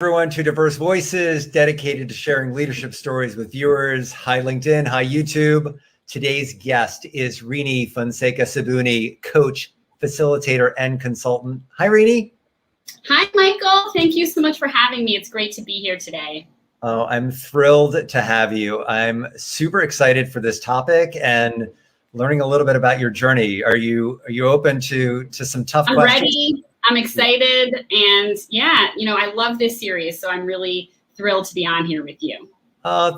Everyone to Diverse Voices, dedicated to sharing leadership stories with viewers. Hi, LinkedIn. Hi, YouTube. Today's guest is Rini Fonseca-Sabune, coach, facilitator, and consultant. Hi, Rini. Hi, Michael. Thank you so much for having me. It's great to be here today. Oh, I'm thrilled to have you. I'm super excited for this topic and learning a little bit about your journey. Are you open to some tough questions? I'm ready. I'm excited. And yeah, I love this series. So I'm really thrilled to be on here with you.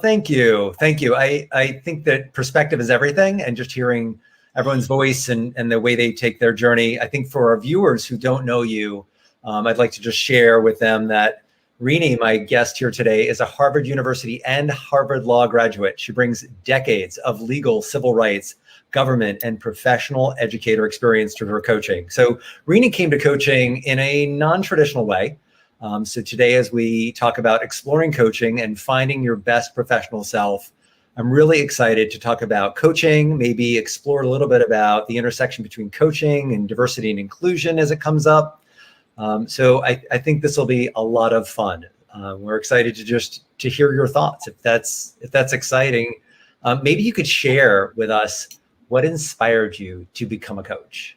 Thank you. Thank you. I think that perspective is everything, and just hearing everyone's voice and the way they take their journey. I think for our viewers who don't know you, I'd like to just share with them that Rini, my guest here today, is a Harvard University and Harvard Law graduate. She brings decades of legal, civil rights, government, and professional educator experience to her coaching. So Rini came to coaching in a non-traditional way. So today, as we talk about exploring coaching and finding your best professional self, I'm really excited to talk about coaching, maybe explore a little bit about the intersection between coaching and diversity and inclusion as it comes up. So I think this will be a lot of fun. We're excited to hear your thoughts. If that's exciting, maybe you could share with us what inspired you to become a coach.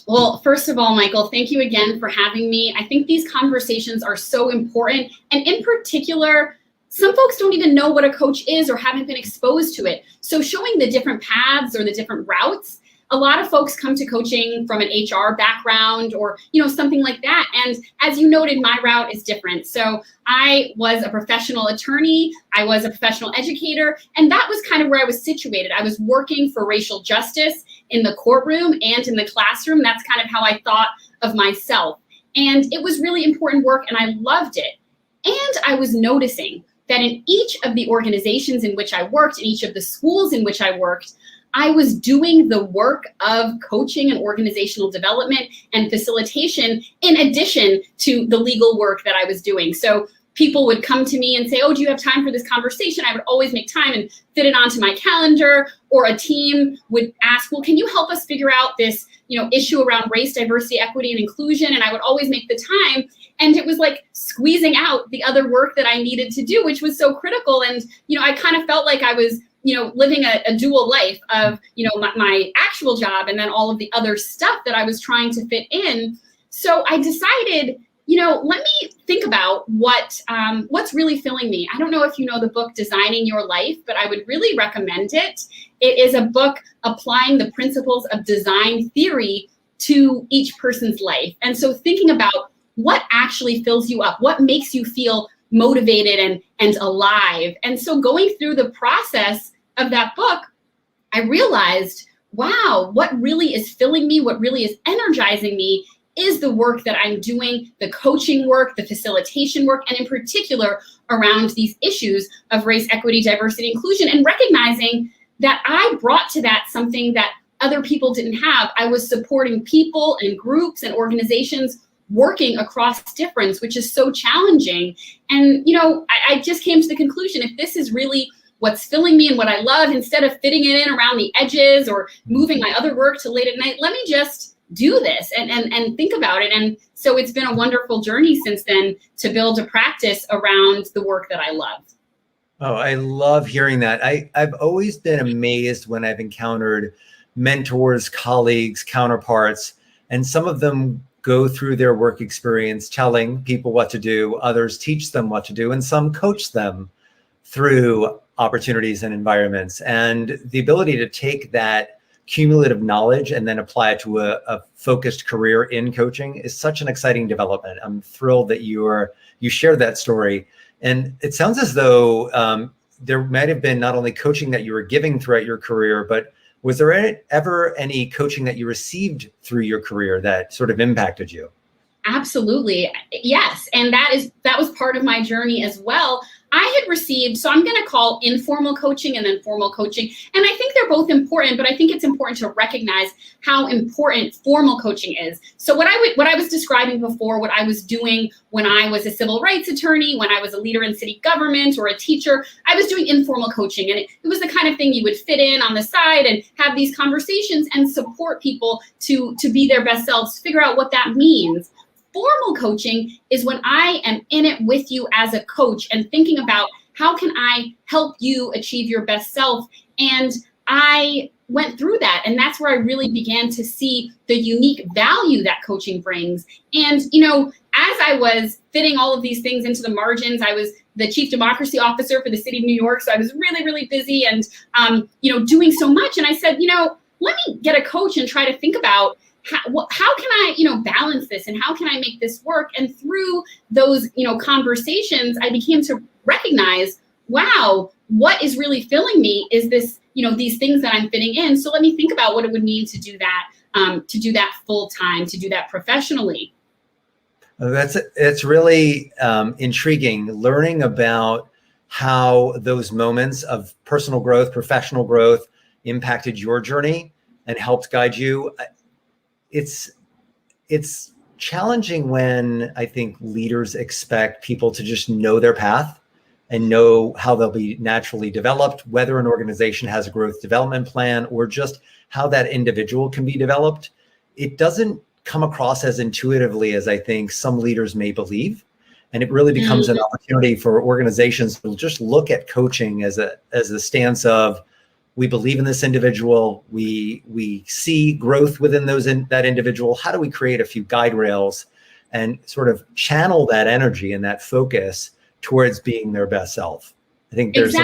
Well, first of all, Michael, thank you again for having me. I think these conversations are so important. And in particular, some folks don't even know what a coach is or haven't been exposed to it. So showing the different paths or the different routes, a lot of folks come to coaching from an HR background or, something like that. And as you noted, my route is different. So I was a professional attorney. I was a professional educator. And that was kind of where I was situated. I was working for racial justice in the courtroom and in the classroom. That's kind of how I thought of myself. And it was really important work and I loved it. And I was noticing that in each of the organizations in which I worked, in each of the schools in which I worked, I was doing the work of coaching and organizational development and facilitation in addition to the legal work that I was doing. So people would come to me and say, oh, do you have time for this conversation? I would always make time and fit it onto my calendar. Or a team would ask, well, can you help us figure out this, issue around race, diversity, equity, and inclusion? And I would always make the time. And it was like squeezing out the other work that I needed to do, which was so critical. And, I kind of felt like I was living a dual life of, my actual job and then all of the other stuff that I was trying to fit in. So I decided, let me think about what's really filling me. I don't know if you know the book Designing Your Life, but I would really recommend it. It is a book applying the principles of design theory to each person's life. And so thinking about what actually fills you up, what makes you feel motivated and alive. And so going through the process of that book, I realized, wow, what really is filling me, what really is energizing me is the work that I'm doing, the coaching work, the facilitation work, and in particular around these issues of race, equity, diversity, inclusion, and recognizing that I brought to that something that other people didn't have. I was supporting people and groups and organizations working across difference, which is so challenging. And, I just came to the conclusion, if this is really what's filling me and what I love, instead of fitting it in around the edges or moving my other work to late at night, let me just do this and think about it. And so it's been a wonderful journey since then to build a practice around the work that I love. Oh, I love hearing that. I've always been amazed when I've encountered mentors, colleagues, counterparts, and some of them go through their work experience telling people what to do, others teach them what to do, and some coach them through opportunities and environments. And the ability to take that cumulative knowledge and then apply it to a focused career in coaching is such an exciting development. I'm thrilled that you shared that story. And it sounds as though there might have been not only coaching that you were giving throughout your career, but was there ever any coaching that you received through your career that sort of impacted you? Absolutely. Yes. And that was part of my journey as well. I had received, so I'm going to call informal coaching and then formal coaching. And I think they're both important, but I think it's important to recognize how important formal coaching is. So what I was describing before, what I was doing when I was a civil rights attorney, when I was a leader in city government or a teacher, I was doing informal coaching. And it was the kind of thing you would fit in on the side and have these conversations and support people to be their best selves, figure out what that means. formal coaching is when I am in it with you as a coach and thinking about how can I help you achieve your best self. And I went through that. And that's where I really began to see the unique value that coaching brings. And, as I was fitting all of these things into the margins, I was the chief democracy officer for the city of New York. So I was really, really busy and, doing so much. And I said, let me get a coach and try to think about how can I, balance this and how can I make this work? And through those, conversations, I became to recognize, wow, what is really filling me is this, these things that I'm fitting in. So let me think about what it would mean to do that full time, to do that professionally. It's really intriguing learning about how those moments of personal growth, professional growth impacted your journey and helped guide you. It's challenging when I think leaders expect people to just know their path and know how they'll be naturally developed, whether an organization has a growth development plan or just how that individual can be developed. It doesn't come across as intuitively as I think some leaders may believe. And it really becomes an opportunity for organizations to just look at coaching as a stance of, we believe in this individual, we see growth within that individual. How do we create a few guide rails and sort of channel that energy and that focus towards being their best self? I think there's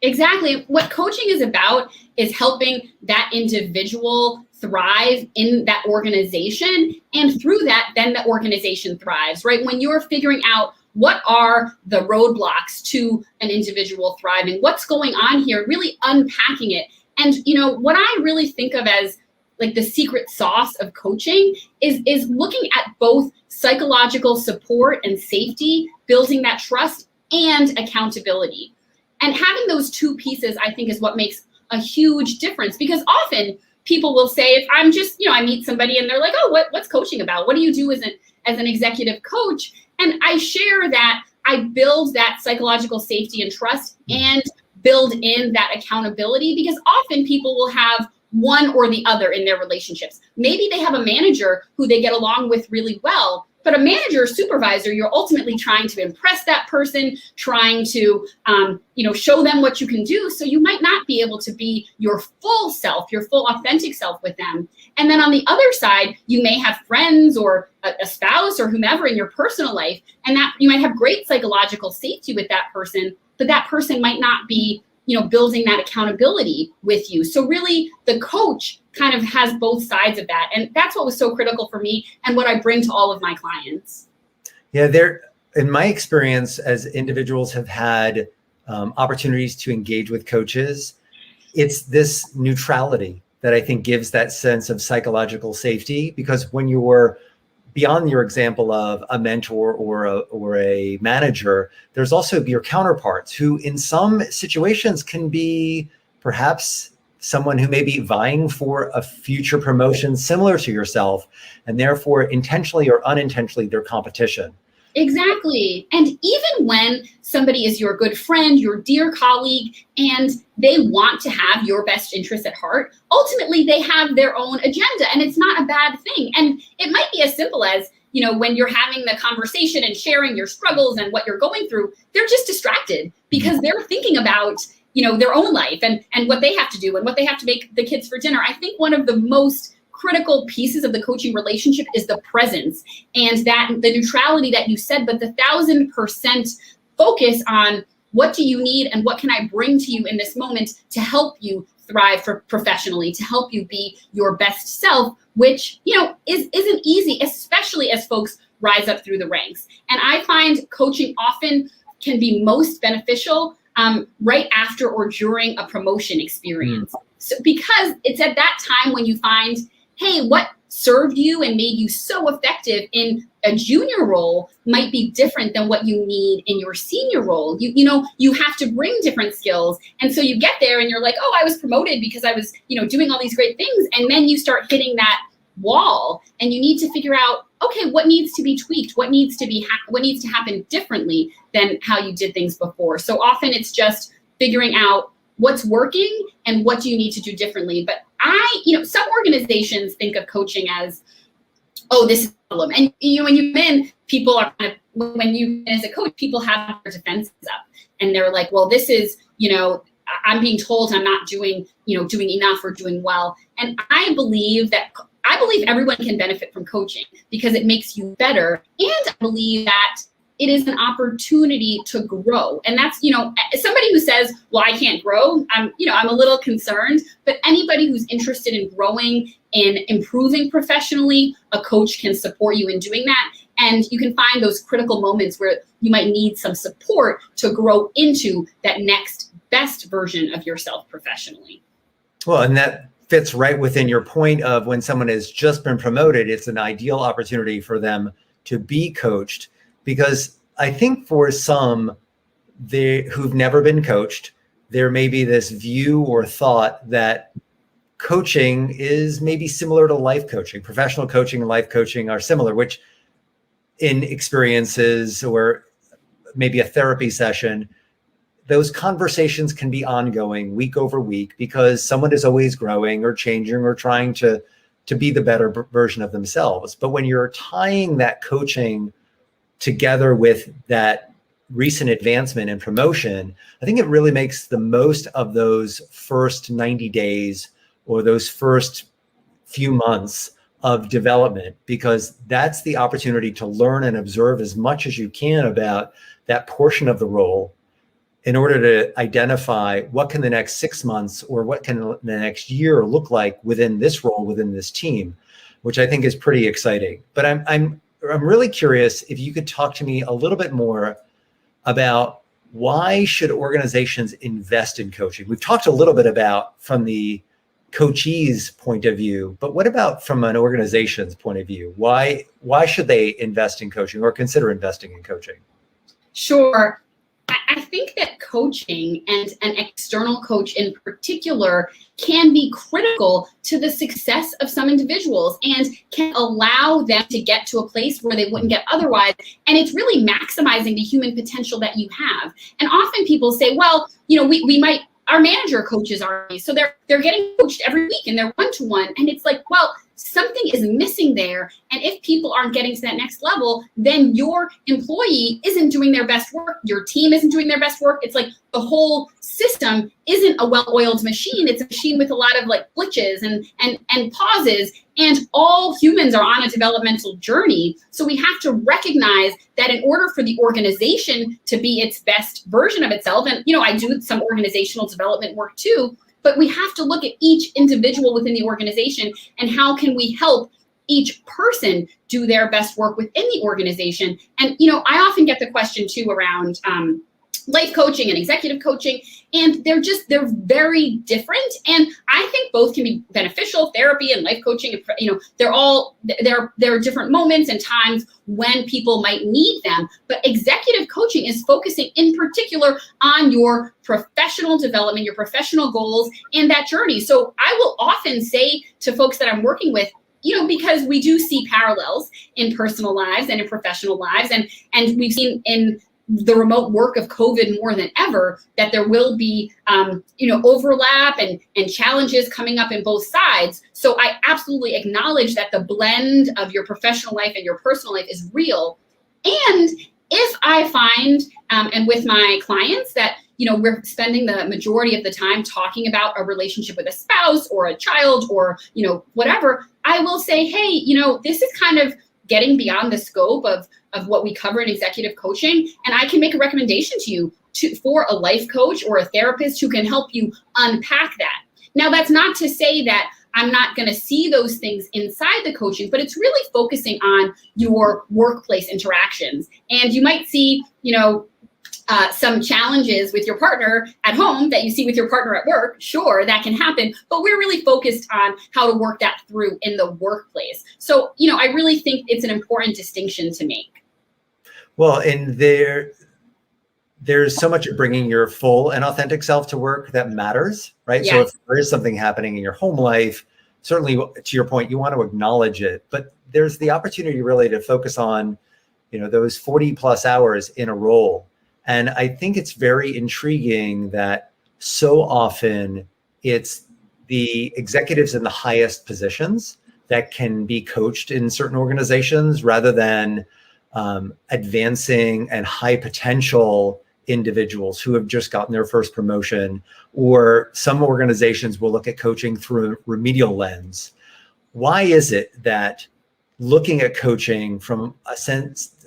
Exactly. What coaching is about is helping that individual thrive in that organization. And through that, then the organization thrives, right? When you're figuring out what are the roadblocks to an individual thriving, what's going on here, really unpacking it. And, what I really think of as like the secret sauce of coaching is looking at both psychological support and safety, building that trust and accountability. And having those two pieces, I think, is what makes a huge difference, because often people will say, if I'm just, I meet somebody and they're like, oh, what's coaching about? What do you do as an executive coach? And I share that I build that psychological safety and trust and build in that accountability, because often people will have one or the other in their relationships. Maybe they have a manager who they get along with really well, but a manager or supervisor, you're ultimately trying to impress that person, trying to, show them what you can do. So you might not be able to be your full self, your full authentic self with them. And then on the other side, you may have friends or a spouse or whomever in your personal life, and that you might have great psychological safety with that person, but that person might not be, building that accountability with you. So really the coach kind of has both sides of that. And that's what was so critical for me and what I bring to all of my clients. Yeah, in my experience, as individuals have had opportunities to engage with coaches, it's this neutrality that I think gives that sense of psychological safety, because when you're beyond your example of a mentor or a manager, there's also your counterparts who in some situations can be perhaps someone who may be vying for a future promotion similar to yourself, and therefore intentionally or unintentionally their competition. Exactly. And even when somebody is your good friend, your dear colleague, and they want to have your best interest at heart, ultimately they have their own agenda, and it's not a bad thing. And it might be as simple as, when you're having the conversation and sharing your struggles and what you're going through, they're just distracted because they're thinking about, their own life and what they have to do and what they have to make the kids for dinner. I think one of the most critical pieces of the coaching relationship is the presence and that the neutrality that you said, but the 1000% focus on what do you need and what can I bring to you in this moment to help you thrive professionally, to help you be your best self, which, isn't easy, especially as folks rise up through the ranks. And I find coaching often can be most beneficial right after or during a promotion experience. So, because it's at that time when you find, hey, what served you and made you so effective in a junior role might be different than what you need in your senior role. You have to bring different skills. And so you get there and you're like, oh, I was promoted because I was, doing all these great things. And then you start hitting that wall and you need to figure out, okay, what needs to be tweaked? What needs to happen differently than how you did things before? So often it's just figuring out what's working and what do you need to do differently. But some organizations think of coaching as, oh, this problem. And when you come in, people are kind of, when you as a coach, people have their defenses up, and they're like, well, this is, I'm being told I'm not doing enough or doing well. And I believe everyone can benefit from coaching because it makes you better. And I believe that it is an opportunity to grow. And that's, somebody who says, well, I can't grow, I'm a little concerned, but anybody who's interested in growing and improving professionally, a coach can support you in doing that. And you can find those critical moments where you might need some support to grow into that next best version of yourself professionally. Well, and that fits right within your point of when someone has just been promoted, it's an ideal opportunity for them to be coached. Because I think for some who've never been coached, there may be this view or thought that coaching is maybe similar to life coaching. Professional coaching and life coaching are similar, which in experiences or maybe a therapy session, those conversations can be ongoing week over week because someone is always growing or changing or trying to be the better version of themselves. But when you're tying that coaching together with that recent advancement and promotion, I think it really makes the most of those first 90 days or those first few months of development, because that's the opportunity to learn and observe as much as you can about that portion of the role in order to identify what can the next 6 months or what can the next year look like within this role, within this team, which I think is pretty exciting. But I'm really curious if you could talk to me a little bit more about why should organizations invest in coaching? We've talked a little bit about from the coachee's point of view, but what about from an organization's point of view? Why should they invest in coaching or consider investing in coaching? Sure. I think that coaching, and an external coach in particular, can be critical to the success of some individuals and can allow them to get to a place where they wouldn't get otherwise. And it's really maximizing the human potential that you have. And often people say, well, we might, our manager coaches already, so they're getting coached every week and they're one-to-one. And it's like, well, something is missing there. And if people aren't getting to that next level, then your employee isn't doing their best work. Your team isn't doing their best work. It's like the whole system isn't a well-oiled machine. It's a machine with a lot of like glitches and pauses. And all humans are on a developmental journey. So we have to recognize that in order for the organization to be its best version of itself, and I do some organizational development work too, but we have to look at each individual within the organization and how can we help each person do their best work within the organization. And, I often get the question too around life coaching and executive coaching, and they're very different. And I think both can be beneficial. Therapy and life coaching, there are different moments and times when people might need them. But executive coaching is focusing in particular on your professional development, your professional goals, and that journey. So I will often say to folks that I'm working with, because we do see parallels in personal lives and in professional lives, and we've seen in the remote work of COVID more than ever, that there will be, overlap and challenges coming up in both sides. So I absolutely acknowledge that the blend of your professional life and your personal life is real. And if I find, and with my clients that, we're spending the majority of the time talking about a relationship with a spouse or a child or, whatever, I will say, hey, this is kind of getting beyond the scope of what we cover in executive coaching. And I can make a recommendation to you for a life coach or a therapist who can help you unpack that. Now, that's not to say that I'm not going to see those things inside the coaching, but it's really focusing on your workplace interactions. And you might see, some challenges with your partner at home that you see with your partner at work. Sure, that can happen, but we're really focused on how to work that through in the workplace. So, I really think it's an important distinction to make. Well, and there's so much of bringing your full and authentic self to work that matters, right? Yes. So if there is something happening in your home life, certainly to your point, you want to acknowledge it, but there's the opportunity really to focus on, those 40 plus hours in a role. And I think it's very intriguing that so often it's the executives in the highest positions that can be coached in certain organizations rather than advancing and high potential individuals who have just gotten their first promotion, or some organizations will look at coaching through a remedial lens. Why is it that looking at coaching from a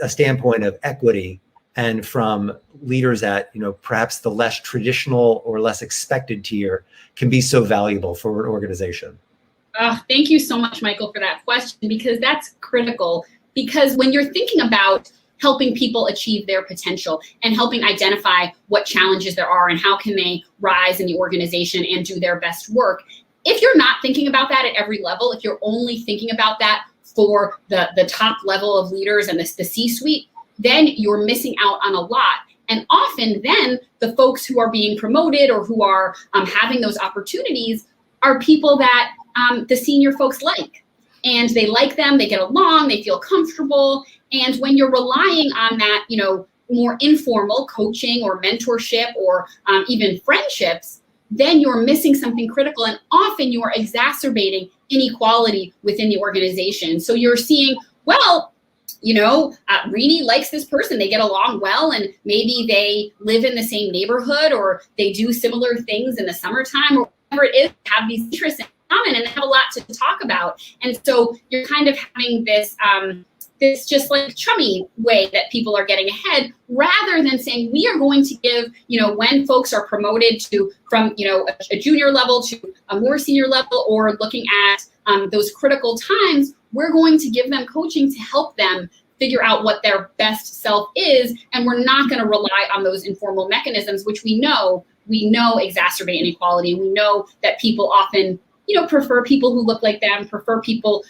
standpoint of equity and from leaders at, perhaps the less traditional or less expected tier can be so valuable for an organization? Thank you so much, Michael, for that question, because that's critical. Because when you're thinking about helping people achieve their potential and helping identify what challenges there are and how can they rise in the organization and do their best work, if you're not thinking about that at every level, if you're only thinking about that for the top level of leaders and the C-suite, then you're missing out on a lot. And often then the folks who are being promoted or who are having those opportunities are people that the senior folks like. And they like them, they get along, they feel comfortable. And when you're relying on that, more informal coaching or mentorship or even friendships, then you're missing something critical. And often you are exacerbating inequality within the organization. So you're seeing, well, Rini likes this person, they get along well, and maybe they live in the same neighborhood or they do similar things in the summertime or whatever it is, have these interests in common and they have a lot to talk about. And so you're kind of having this this just like chummy way that people are getting ahead, rather than saying we are going to give, when folks are promoted from a junior level to a more senior level, or looking at those critical times, we're going to give them coaching to help them figure out what their best self is. And we're not going to rely on those informal mechanisms, which we know exacerbate inequality. We know that people often, prefer people who look like them, prefer people,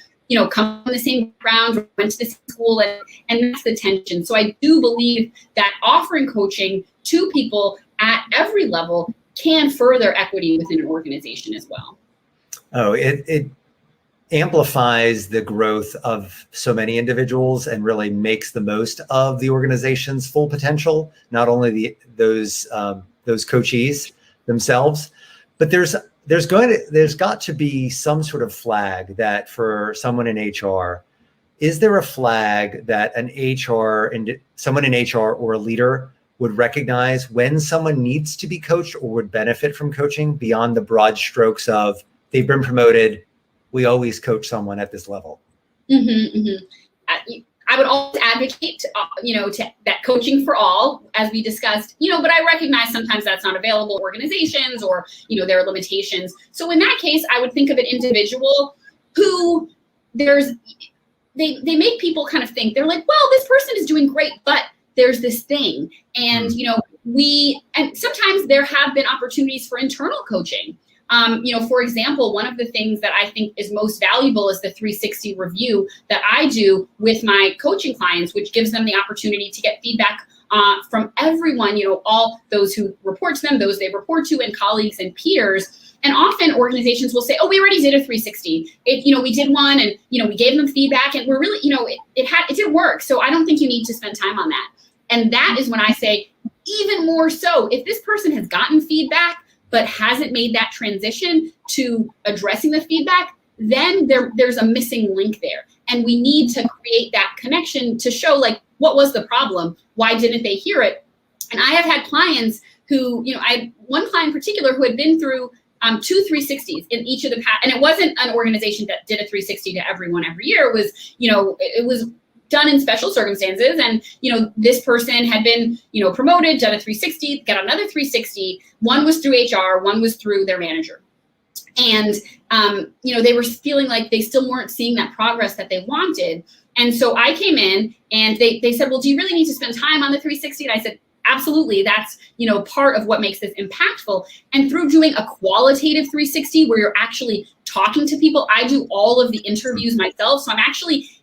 come from the same background, went to the same school, and that's the tension. So I do believe that offering coaching to people at every level can further equity within an organization as well. Oh, it amplifies the growth of so many individuals and really makes the most of the organization's full potential, not only those coachees themselves, but there's got to be some sort of flag that for someone in HR, is there a flag that someone in HR or a leader would recognize when someone needs to be coached or would benefit from coaching beyond the broad strokes of they've been promoted, we always coach someone at this level? I would always advocate, to that coaching for all, as we discussed, but I recognize sometimes that's not available in organizations or, there are limitations. So in that case, I would think of an individual who they make people kind of think, they're like, well, this person is doing great, but there's this thing. And, and sometimes there have been opportunities for internal coaching. For example, one of the things that I think is most valuable is the 360 review that I do with my coaching clients, which gives them the opportunity to get feedback from everyone, all those who report to them, those they report to, and colleagues and peers. And often organizations will say, oh, we already did a 360. We did one and, we gave them feedback and we're really, it did work. So I don't think you need to spend time on that. And that is when I say, even more so, if this person has gotten feedback, but hasn't made that transition to addressing the feedback, then there's a missing link there. And we need to create that connection to show, like, what was the problem? Why didn't they hear it? And I have had clients who, I had one client in particular who had been through 2 360s in each of the past, and it wasn't an organization that did a 360 to everyone every year. It was, it was done in special circumstances. And, this person had been, promoted, done a 360, got another 360. One was through HR, one was through their manager. And, they were feeling like they still weren't seeing that progress that they wanted. And so I came in and they said, well, do you really need to spend time on the 360? And I said, absolutely. That's, part of what makes this impactful. And through doing a qualitative 360 where you're actually talking to people, I do all of the interviews myself. So I'm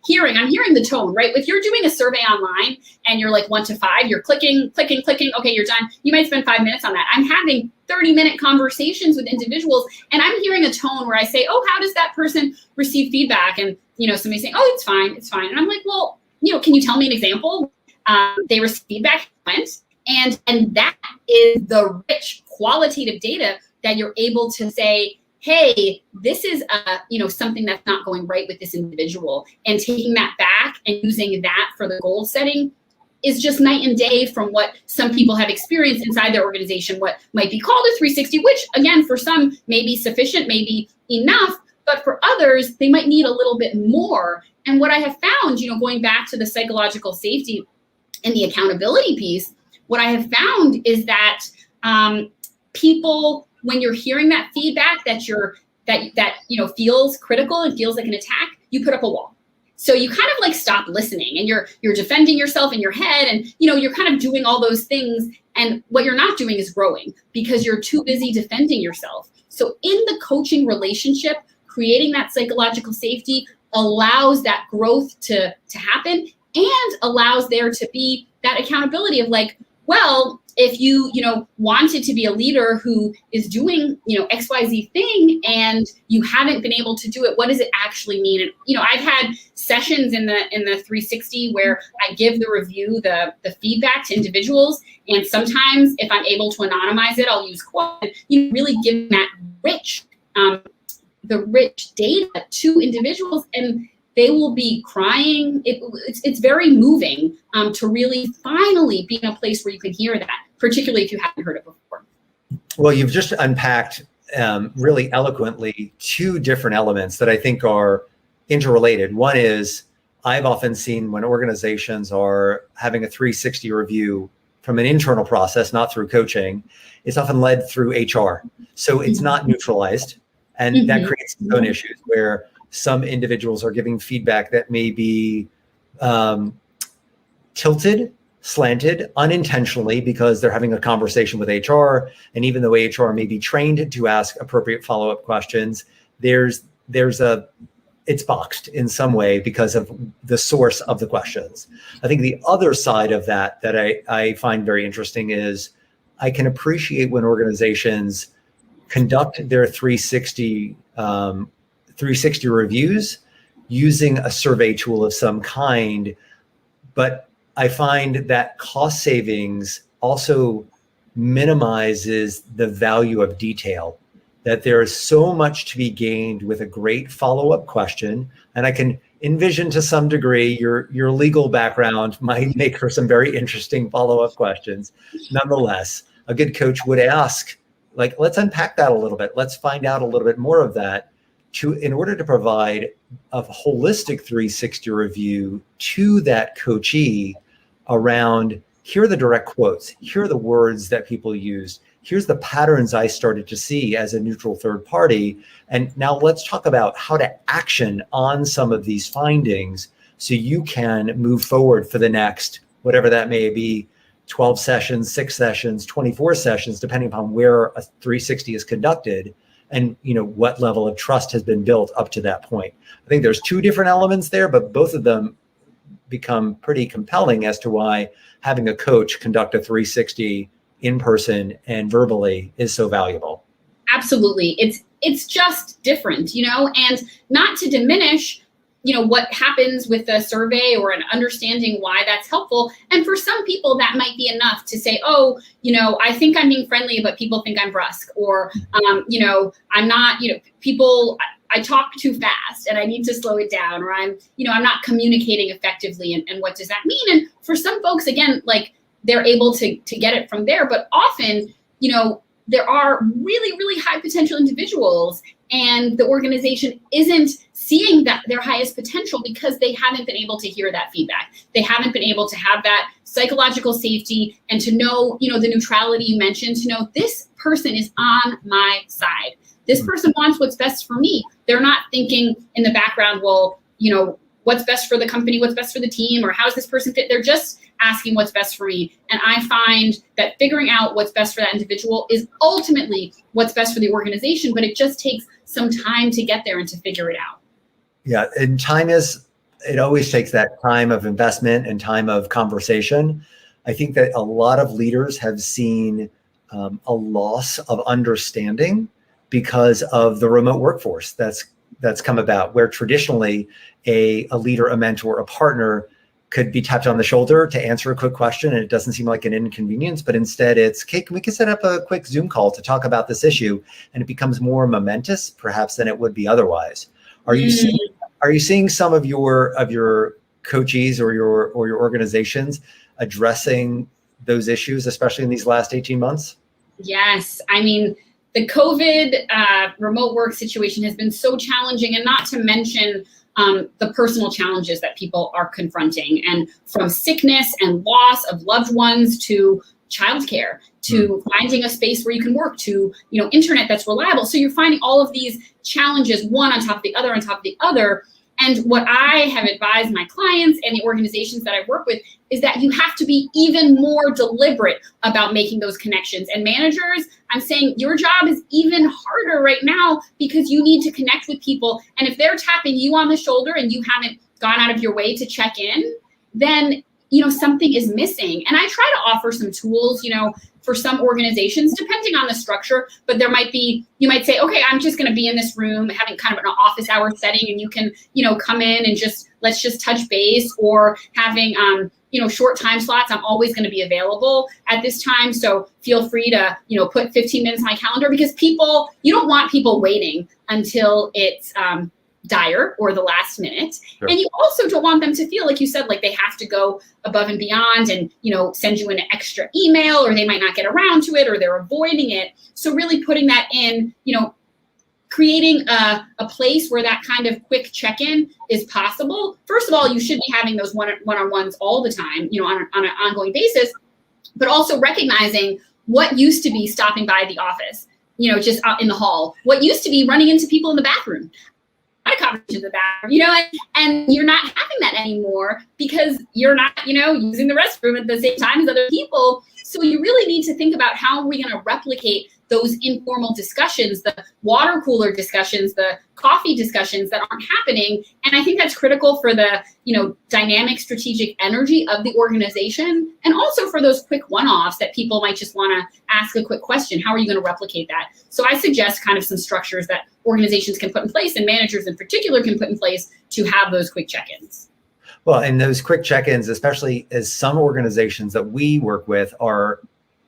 hearing the tone, right? If you're doing a survey online and you're like 1 to 5, you're clicking. Okay, you're done. You might spend 5 minutes on that. I'm having 30-minute conversations with individuals and I'm hearing a tone where I say, oh, how does that person receive feedback? And, somebody saying, oh, it's fine. And I'm like, well, can you tell me an example? They received feedback, and that is the rich qualitative data that you're able to say, hey, this is something that's not going right with this individual, and taking that back and using that for the goal setting is just night and day from what some people have experienced inside their organization, what might be called a 360, which again, for some may be sufficient, may be enough, but for others, they might need a little bit more. And what I have found, going back to the psychological safety and the accountability piece, what I have found is that people, when you're hearing that feedback that feels critical and feels like an attack, you put up a wall. So you kind of like stop listening, and you're defending yourself in your head, and you're kind of doing all those things, and what you're not doing is growing because you're too busy defending yourself. So in the coaching relationship, creating that psychological safety allows that growth to happen, and allows there to be that accountability of like, well, if you wanted to be a leader who is doing XYZ thing and you haven't been able to do it, what does it actually mean? And I've had sessions in the 360 where I give the review, the feedback to individuals, and sometimes if I'm able to anonymize it, I'll use quote, really giving that rich the rich data to individuals, and they will be crying. It's very moving to really finally be in a place where you can hear that, particularly if you haven't heard it before. Well, you've just unpacked really eloquently two different elements that I think are interrelated. One is, I've often seen when organizations are having a 360 review from an internal process, not through coaching, it's often led through HR. So it's not neutralized. And that creates its own issues where some individuals are giving feedback that may be tilted, slanted, unintentionally, because they're having a conversation with HR. And even though HR may be trained to ask appropriate follow-up questions, it's boxed in some way because of the source of the questions. I think the other side of that I find very interesting is I can appreciate when organizations conduct their 360 reviews using a survey tool of some kind, but I find that cost savings also minimizes the value of detail, that there is so much to be gained with a great follow-up question. And I can envision to some degree your legal background might make for some very interesting follow-up questions. Nonetheless, a good coach would ask, like, let's unpack that a little bit. Let's find out a little bit more of that in order to provide a holistic 360 review to that coachee around, here are the direct quotes, here are the words that people use, here's the patterns I started to see as a neutral third party. And now let's talk about how to action on some of these findings so you can move forward for the next, whatever that may be, 12 sessions, 6 sessions, 24 sessions, depending upon where a 360 is conducted and what level of trust has been built up to that point. I think there's two different elements there, but both of them become pretty compelling as to why having a coach conduct a 360 in person and verbally is so valuable. Absolutely. It's just different, and not to diminish what happens with a survey or an understanding why that's helpful. And for some people that might be enough to say, oh, I think I'm being friendly, but people think I'm brusque, or, I'm not, I talk too fast and I need to slow it down, or I'm not communicating effectively. And what does that mean? And for some folks, again, like they're able to get it from there, but often, there are really, really high potential individuals, and the organization isn't seeing that their highest potential because they haven't been able to hear that feedback. They haven't been able to have that psychological safety and to know, the neutrality you mentioned, to know this person is on my side. This person wants what's best for me. They're not thinking in the background, well, what's best for the company, what's best for the team, or how does this person fit? They're just asking what's best for me. And I find that figuring out what's best for that individual is ultimately what's best for the organization, but it just takes some time to get there and to figure it out. Yeah, and it always takes that time of investment and time of conversation. I think that a lot of leaders have seen a loss of understanding because of the remote workforce that's come about, where traditionally a leader, a mentor, a partner could be tapped on the shoulder to answer a quick question, and it doesn't seem like an inconvenience, but instead it's, okay, we can set up a quick Zoom call to talk about this issue, and it becomes more momentous perhaps than it would be otherwise. Are you seeing some of your coachees or your organizations addressing those issues, especially in these last 18 months? Yes. I mean, the COVID remote work situation has been so challenging, and not to mention the personal challenges that people are confronting, and from sickness and loss of loved ones to childcare, to finding a space where you can work, to internet that's reliable. So you're finding all of these challenges, one on top of the other on top of the other. And what I have advised my clients and the organizations that I work with is that you have to be even more deliberate about making those connections. And managers, I'm saying your job is even harder right now because you need to connect with people. And if they're tapping you on the shoulder and you haven't gone out of your way to check in, then something is missing. And I try to offer some tools, for some organizations, depending on the structure, but you might say, okay, I'm just going to be in this room having kind of an office hour setting, and you can, come in and let's just touch base, or having, short time slots. I'm always going to be available at this time. So feel free to, put 15 minutes on my calendar, because you don't want people waiting until it's, dire or the last minute. Sure. And you also don't want them to feel, like you said, like they have to go above and beyond and, send you an extra email, or they might not get around to it, or they're avoiding it. So really putting that in, creating a place where that kind of quick check-in is possible. First of all, you should be having those one-on-ones all the time, on an ongoing basis, but also recognizing what used to be stopping by the office, just out in the hall, what used to be running into people in the bathroom. A conversation in the bathroom, and you're not having that anymore because you're not, using the restroom at the same time as other people. So you really need to think about, how are we going to replicate those informal discussions, the water cooler discussions, the coffee discussions that aren't happening. And I think that's critical for the, dynamic strategic energy of the organization, and also for those quick one-offs that people might just want to ask a quick question. How are you going to replicate that? So I suggest kind of some structures that organizations can put in place, and managers in particular can put in place, to have those quick check-ins. Well, and those quick check-ins, especially as some organizations that we work with are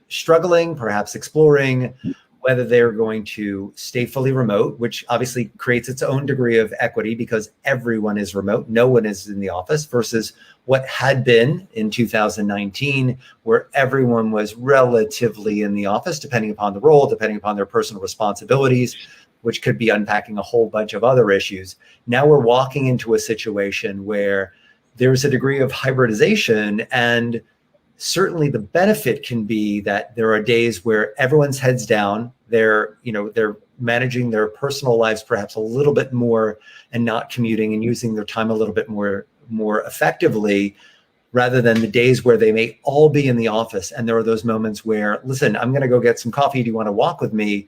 struggling, perhaps exploring whether they're going to stay fully remote, which obviously creates its own degree of equity because everyone is remote, no one is in the office, versus what had been in 2019, where everyone was relatively in the office, depending upon the role, depending upon their personal responsibilities, which could be unpacking a whole bunch of other issues. Now we're walking into a situation where there's a degree of hybridization, and certainly the benefit can be that there are days where everyone's heads down, they're managing their personal lives perhaps a little bit more and not commuting and using their time a little bit more effectively, rather than the days where they may all be in the office. And there are those moments where, listen, I'm going to go get some coffee. Do you want to walk with me?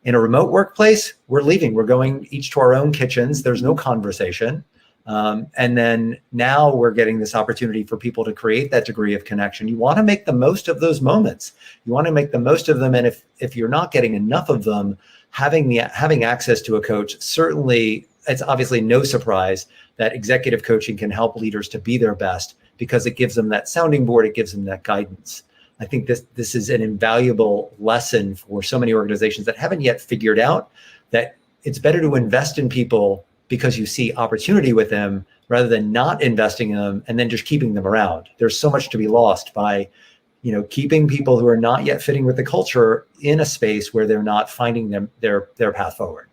In a remote workplace, we're leaving. We're going each to our own kitchens. There's no conversation. And then now we're getting this opportunity for people to create that degree of connection. You want to make the most of those moments. You want to make the most of them. And if you're not getting enough of them, having access to a coach, certainly it's obviously no surprise that executive coaching can help leaders to be their best, because it gives them that sounding board. It gives them that guidance. I think this is an invaluable lesson for so many organizations that haven't yet figured out that it's better to invest in people because you see opportunity with them, rather than not investing in them and then just keeping them around. There's so much to be lost by, keeping people who are not yet fitting with the culture in a space where they're not finding their path forward.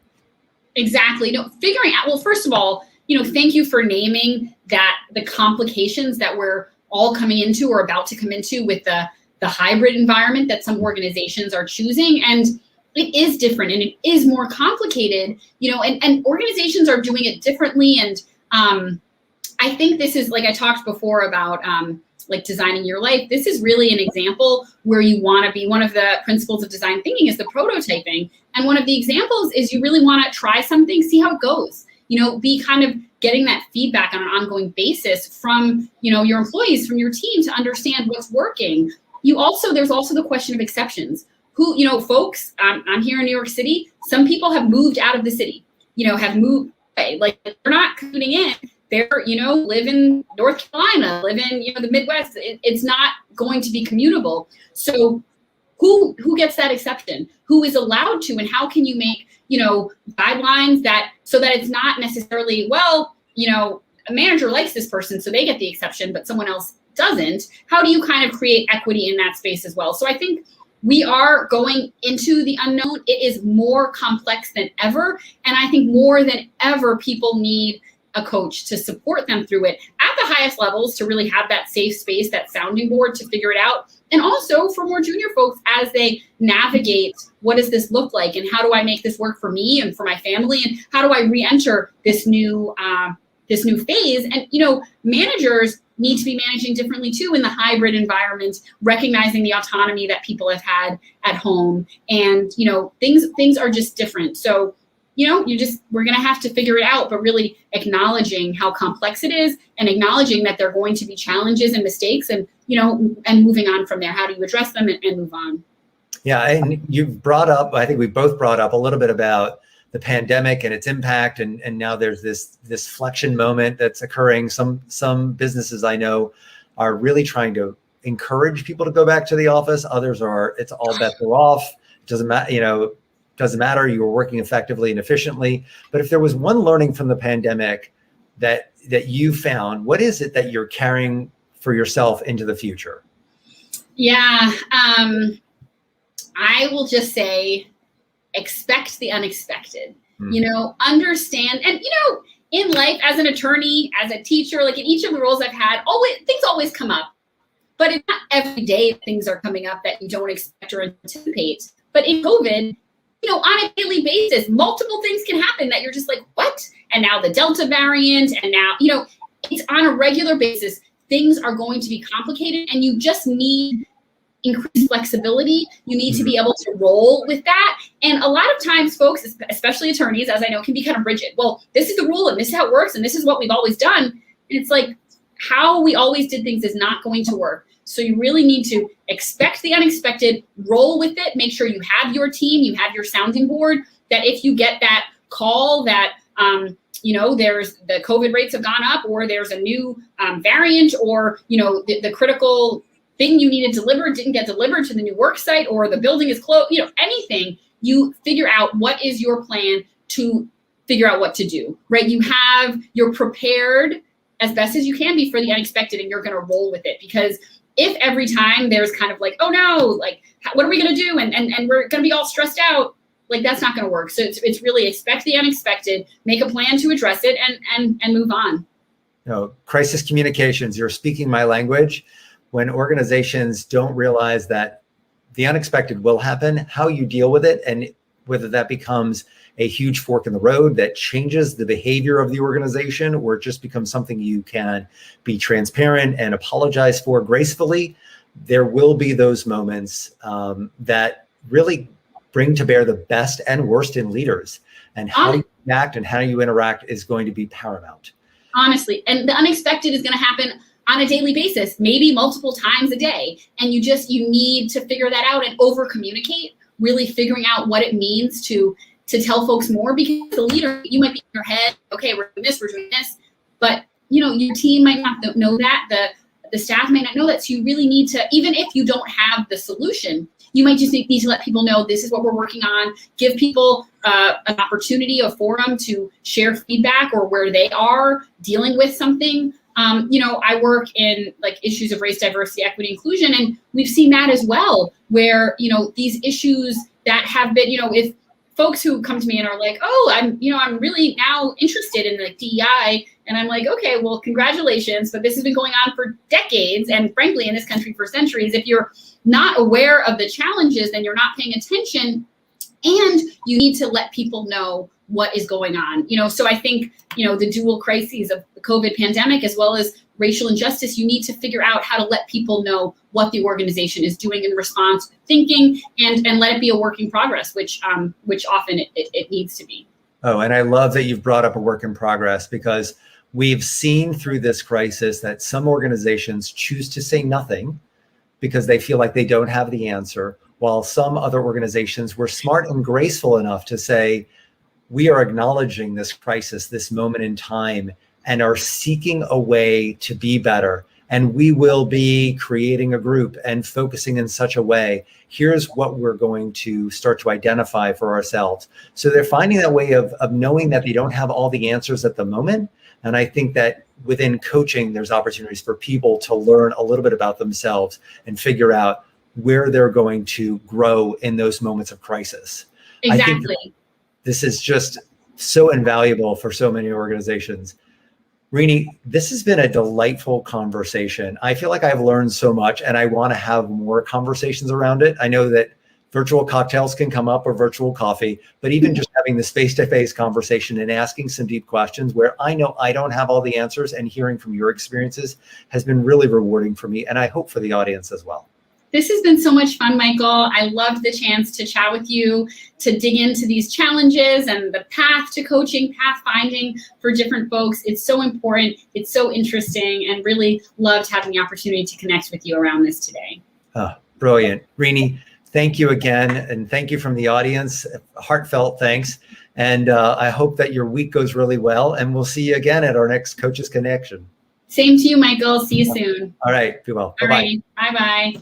Exactly. Figuring out, well, first of all, thank you for naming that the complications that we're all coming into or about to come into with the hybrid environment that some organizations are choosing. And it is different, and it is more complicated, and organizations are doing it differently. And I think this is, like I talked before about like designing your life. This is really an example where you want to be, one of the principles of design thinking is the prototyping. And one of the examples is you really want to try something, see how it goes, be kind of getting that feedback on an ongoing basis from, your employees, from your team, to understand what's working. There's also the question of exceptions. Folks, I'm here in New York City. Some people have moved out of the city, have moved away. Like, they're not commuting in. they're, live in North Carolina, live in, the Midwest. It's not going to be commutable. So who gets that exception? Who is allowed to, and how can you make, guidelines so that it's not necessarily, well, a manager likes this person, so they get the exception, but someone else doesn't. How do you kind of create equity in that space as well? So I think we are going into the unknown. It is more complex than ever. And I think more than ever, people need a coach to support them through it at the highest levels, to really have that safe space, that sounding board to figure it out. And also for more junior folks as they navigate, what does this look like? And how do I make this work for me and for my family? And how do I re-enter this new phase? And, managers need to be managing differently too in the hybrid environment, recognizing the autonomy that people have had at home. And, things are just different. So, we're going to have to figure it out, but really acknowledging how complex it is and acknowledging that there are going to be challenges and mistakes and, and moving on from there. How do you address them and move on? Yeah. And you've brought up, I think we both brought up a little bit about the pandemic and its impact. And now there's this flexion moment that's occurring. Some businesses I know are really trying to encourage people to go back to the office. Others it's all bets are off. It doesn't matter, doesn't matter. You were working effectively and efficiently. But if there was one learning from the pandemic that you found, what is it that you're carrying for yourself into the future? Yeah. I will just say, expect the unexpected, understand. And, in life as an attorney, as a teacher, like in each of the roles I've had, things always come up, but it's not every day things are coming up that you don't expect or anticipate. But in COVID, on a daily basis, multiple things can happen that you're just like, what? And now the Delta variant, and now, it's on a regular basis. Things are going to be complicated, and you just need increased flexibility. You need to be able to roll with that. And a lot of times folks, especially attorneys, as I know, can be kind of rigid. Well, this is the rule and this is how it works and this is what we've always done. And it's like, how we always did things is not going to work. So you really need to expect the unexpected, roll with it, make sure you have your team, you have your sounding board, that if you get that call that, there's the COVID rates have gone up, or there's a new variant, or, the critical thing you needed delivered didn't get delivered to the new work site, or the building is closed, anything, you figure out what is your plan to figure out what to do, right? You're prepared as best as you can be for the unexpected, and you're going to roll with it. Because if every time there's kind of like, oh no, like, what are we going to do? And we're going to be all stressed out, like, that's not going to work. So it's really expect the unexpected, make a plan to address it, and move on. Crisis communications, you're speaking my language. When organizations don't realize that the unexpected will happen, how you deal with it, and whether that becomes a huge fork in the road that changes the behavior of the organization, or it just becomes something you can be transparent and apologize for gracefully, there will be those moments that really bring to bear the best and worst in leaders. And how you act and how you interact is going to be paramount. Honestly, and the unexpected is going to happen on a daily basis, maybe multiple times a day. And you need to figure that out and over communicate, really figuring out what it means to tell folks more, because the leader, you might be in your head, okay, we're doing this, but your team might not know that, the staff may not know that. So you really need to, even if you don't have the solution, you might just need to let people know this is what we're working on, give people an opportunity, a forum to share feedback or where they are dealing with something. I work in like issues of race, diversity, equity, inclusion, and we've seen that as well, where, these issues that have been, if folks who come to me and are like, oh, I'm really now interested in like DEI, and I'm like, okay, well, congratulations, but this has been going on for decades, and frankly, in this country for centuries. If you're not aware of the challenges, then you're not paying attention, and you need to let people know what is going on. So I think, the dual crises of the COVID pandemic, as well as racial injustice, you need to figure out how to let people know what the organization is doing in response, thinking, and let it be a work in progress, which often it needs to be. Oh, and I love that you've brought up a work in progress, because we've seen through this crisis that some organizations choose to say nothing because they feel like they don't have the answer, while some other organizations were smart and graceful enough to say, we are acknowledging this crisis, this moment in time, and are seeking a way to be better. And we will be creating a group and focusing in such a way. Here's what we're going to start to identify for ourselves. So they're finding that way of knowing that they don't have all the answers at the moment. And I think that within coaching, there's opportunities for people to learn a little bit about themselves and figure out where they're going to grow in those moments of crisis. Exactly. I think this is just so invaluable for so many organizations. Rini, this has been a delightful conversation. I feel like I've learned so much and I want to have more conversations around it. I know that virtual cocktails can come up or virtual coffee, but even just having this face-to-face conversation and asking some deep questions where I know I don't have all the answers and hearing from your experiences has been really rewarding for me. And I hope for the audience as well. This has been so much fun, Michael. I loved the chance to chat with you, to dig into these challenges and the path to coaching, path finding for different folks. It's so important. It's so interesting, and really loved having the opportunity to connect with you around this today. Brilliant. Rini, thank you again. And thank you from the audience. Heartfelt thanks. And I hope that your week goes really well. And we'll see you again at our next Coaches Connection. Same to you, Michael. See you soon. All right. Be well. All Bye-bye. right. Bye-bye.